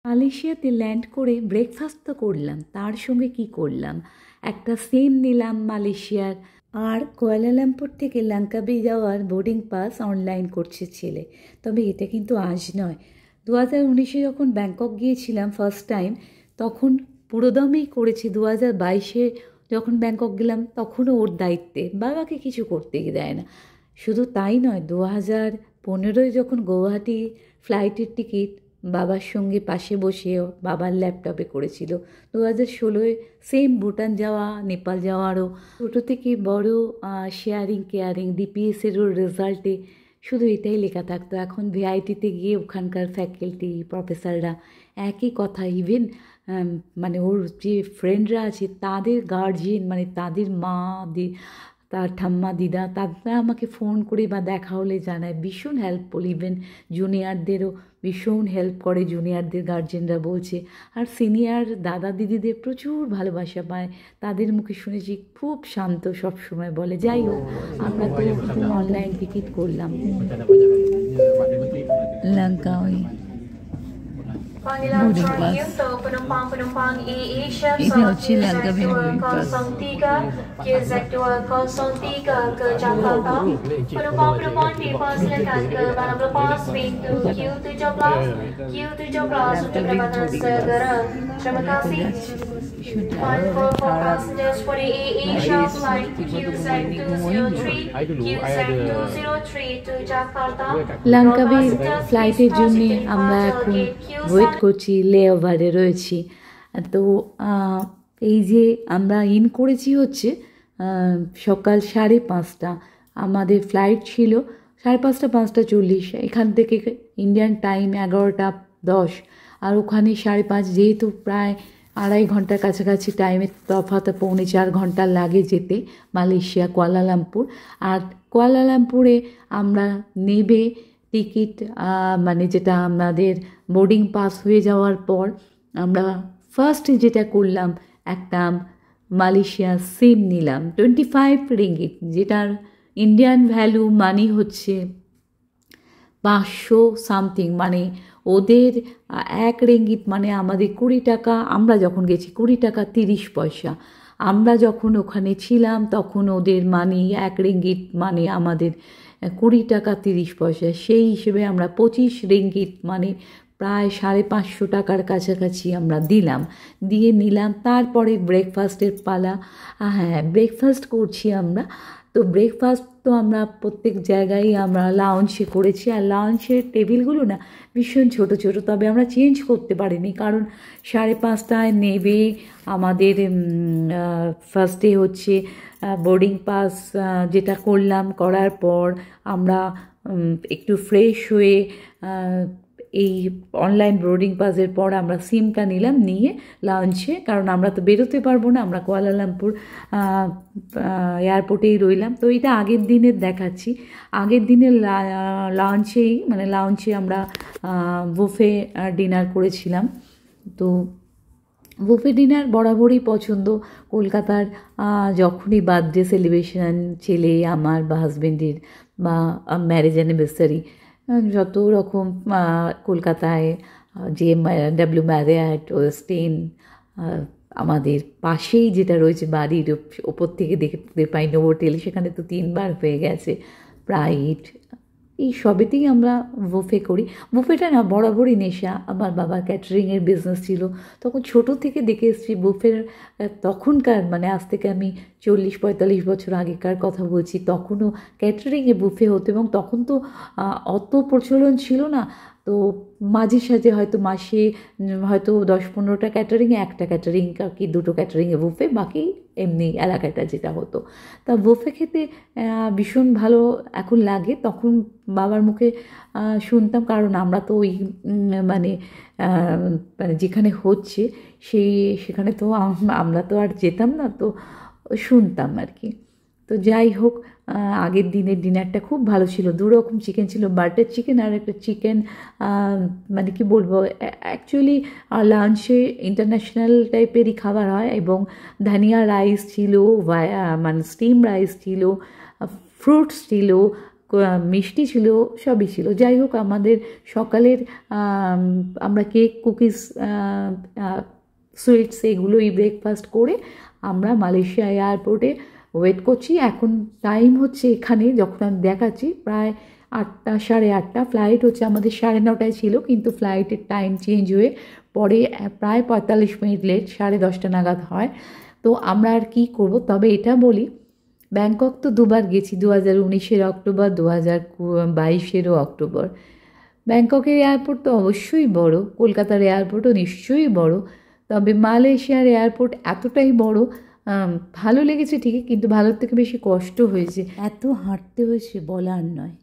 মালয়েশিয়াতে ল্যান্ড করে ব্রেকফাস্ট তো করলাম, তার সঙ্গে কি করলাম, একটা সিম নিলাম মালয়েশিয়ার। আর কুয়ালালামপুর থেকে লাঙ্কাবি যাওয়ার বোর্ডিং পাস অনলাইন করছে ছেলে। তবে এটা কিন্তু আজ নয়, 2019-এ যখন ব্যাংকক গিয়েছিলাম ফার্স্ট টাইম, তখন পুরোদমেই করেছি। 2022-এ যখন ব্যাংকক গেলাম তখনও ওর দায়িত্বে, বাবাকে কিছু করতে দেয় না। শুধু তাই নয়, 2015-এ যখন গৌহাটি ফ্লাইটের টিকিট বাবার সঙ্গে পাশে বসেও বাবার ল্যাপটপে করেছিল। 2016-এ সেম ভুটান যাওয়া, নেপাল যাওয়ারও ছোটো থেকে বড় শেয়ারিং কেয়ারিং ডিপিএসেরও রেজাল্টে শুধু এটাই লেখা থাকতো। এখন ভিআইটিতে গিয়ে ওখানকার ফ্যাকাল্টি প্রফেসররা একই কথা, ইভেন মানে ওর যে ফ্রেন্ডরা আছে তাদের গার্জিয়ান, মানে তাদের মা তার ঠাম্মা দিদা, তারা আমাকে ফোন করে বা দেখা হলে জানায়, ভীষণ হেল্পফুল। ইভেন জুনিয়রদেরও ভীষণ হেল্প করে, জুনিয়রদের গার্জেনরা বলছে। আর সিনিয়র দাদা দিদিদের প্রচুর ভালোবাসা পায়, তাদের মুখে শুনেছি খুব শান্ত, সবসময় বলে। যাই হোক, আমরা তো অনলাইন টিকিট করলাম লঙ্কাওয়ে Panggilan Charlie untuk penumpang-penumpang Asia pesawat QZ203 QZ203 ke Jakarta. Penumpang-penumpang dipersilakan ke dalam lepas pintu Q17 untuk keberangkatan segera. Terima kasih. For passengers for the Asia flight QZ203 QZ203 to Jakarta. লঙ্কাবি ফ্লাইটের জন্যে আমরা এখন wait করছি, লেওভারে রয়েছি। তো এই যে আমরা ইন করেছি হচ্ছে সকাল 5:30, আমাদের ফ্লাইট ছিল 5:30, 5:40। এখান থেকে ইন্ডিয়ান টাইম 11:10, আর ওখানে 5:30, যেহেতু প্রায় 2.5 ঘন্টার কাছাকাছি টাইমের তফাৎ, 3.25 ঘন্টা লাগে যেতে মালয়েশিয়া কুয়ালালামপুর। আর কুয়ালালামপুরে আমরা নেবে টিকিট, মানে যেটা আমাদের বোর্ডিং পাস হয়ে যাওয়ার পর আমরা ফার্স্ট যেটা করলাম, একটা মালয়েশিয়া সিম নিলাম 25 রিঙ্গিট, যেটার ইন্ডিয়ান ভ্যালু মানি হচ্ছে 500 সামথিং, মানে ওদের 1 রিঙ্গিট মানে আমাদের 20 টাকা। আমরা যখন গেছি 20 টাকা 30 পয়সা। আমরা যখন ওখানে ছিলাম তখন ওদের মানি 1 রিঙ্গিট মানে আমাদের 20 টাকা 30 পয়সা। সেই হিসেবে আমরা 25 রিঙ্গিট মানে প্রায় 550 টাকার কাছাকাছি আমরা দিয়ে নিলাম। তারপরে ব্রেকফাস্টের পালা। হ্যাঁ, ব্রেকফাস্ট করছি আমরা। তো ব্রেকফাস্ট তো আমরা প্রত্যেক জায়গায় আমরা লাউঞ্জে করেছি, আর লাউঞ্জের টেবিলগুলো না ভীষণ ছোটো ছোটো, তবে আমরা চেঞ্জ করতে পারিনি, কারণ 5:30টায় নেবে আমাদের ফার্স্টে হচ্ছে বোর্ডিং পাস যেটা করার পর আমরা একটু ফ্রেশ হয়ে এই অনলাইন বোর্ডিং পাসের পর আমরা সিমটা নিলাম, নিয়ে লাউঞ্জে, কারণ আমরা তো বেরোতে পারবো না, আমরা কুয়ালালামপুর এয়ারপোর্টেই রইলাম। তো এটা আগের দিনের দেখাচ্ছি। আগের দিনের লাউঞ্জে আমরা বুফে ডিনার করেছিলাম। তো বুফে ডিনার বরাবরই পছন্দ। কলকাতার যখনই বার্থডে সেলিব্রেশন, ছেলে আমার বা হাজব্যান্ডের বা ম্যারেজ অ্যানিভার্সারি, যত রকম কলকাতায় যে ডাব্লিউ ম্যারিয়ট, ওয়েস্টিন, আমাদের পাশেই যেটা রয়েছে বাড়ির ওপর থেকে দেখতে পাই নোভোটেল, সেখানে তো 3বার হয়ে গেছে প্রাইড, এই সবেতেই আমরা বুফে করি। বুফেটা না বরাবরই নেশা। আমার বাবার ক্যাটারিংয়ের বিজনেস ছিল, তখন ছোটো থেকে দেখে এসেছি বুফের। তখনকার মানে আজ থেকে আমি 40-45 বছর আগেকার কথা বলছি, তখনও ক্যাটারিংয়ে বুফে হতো, এবং তখন তো অত প্রচলন ছিল না। তো মাঝে সাঝে হয়তো মাসে হয়তো 10-15টা ক্যাটারিংয়ে, একটা ক্যাটারিং কি 2টো ক্যাটারিংয়ে বুফে, বাকি এমনি এলাকাটা যেটা হতো। তা বুফে খেতে ভীষণ ভালো এখন লাগে, তখন বাবার মুখে শুনতাম, কারণ আমরা তো ওই মানে যেখানে হচ্ছে সেখানে তো আমরা তো আর যেতাম না, তো শুনতাম আর কি। তো যাই হোক, আগের দিনের ডিনারটা খুব ভালো ছিল। 2 রকম চিকেন ছিল, বাটার চিকেন আর একটা চিকেন, মানে কি বলবো, অ্যাকচুয়ালি লাঞ্চে ইন্টারন্যাশনাল টাইপেরই খাবার হয়, এবং ধনিয়া রাইস ছিল, মানে স্টিম রাইস ছিল, ফ্রুটস ছিল, মিষ্টি ছিল, সবই ছিল। যাই হোক, আমাদের সকালের আমরা কেক, কুকিজ, সুইটস এগুলোই ব্রেকফাস্ট করে আমরা মালয়েশিয়া এয়ারপোর্টে ওয়েট করছি। এখন টাইম হচ্ছে এখানে যখন আমি দেখাচ্ছি প্রায় 8টা, 8:30। ফ্লাইট হচ্ছে আমাদের 9:30টায় ছিল, কিন্তু ফ্লাইটের টাইম চেঞ্জ হয়ে পরে প্রায় 45 মিনিট লেট, 10:30 নাগাদ হয়। তো আমরা আর কি করব, তবে এটা বলি ব্যাংকক তো দুবার গেছি, 2019-এর অক্টোবর, 2022-এরও অক্টোবর। ব্যাংককের এয়ারপোর্ট তো অবশ্যই বড়, কলকাতার এয়ারপোর্টও নিশ্চয়ই বড়, তবে মালয়েশিয়ার এয়ারপোর্ট এতটাই বড়, ভালো লেগেছে ঠিকই, কিন্তু ভালোর থেকে বেশি কষ্ট হয়েছে, এত হাঁটতে হয়েছে বলার নয়।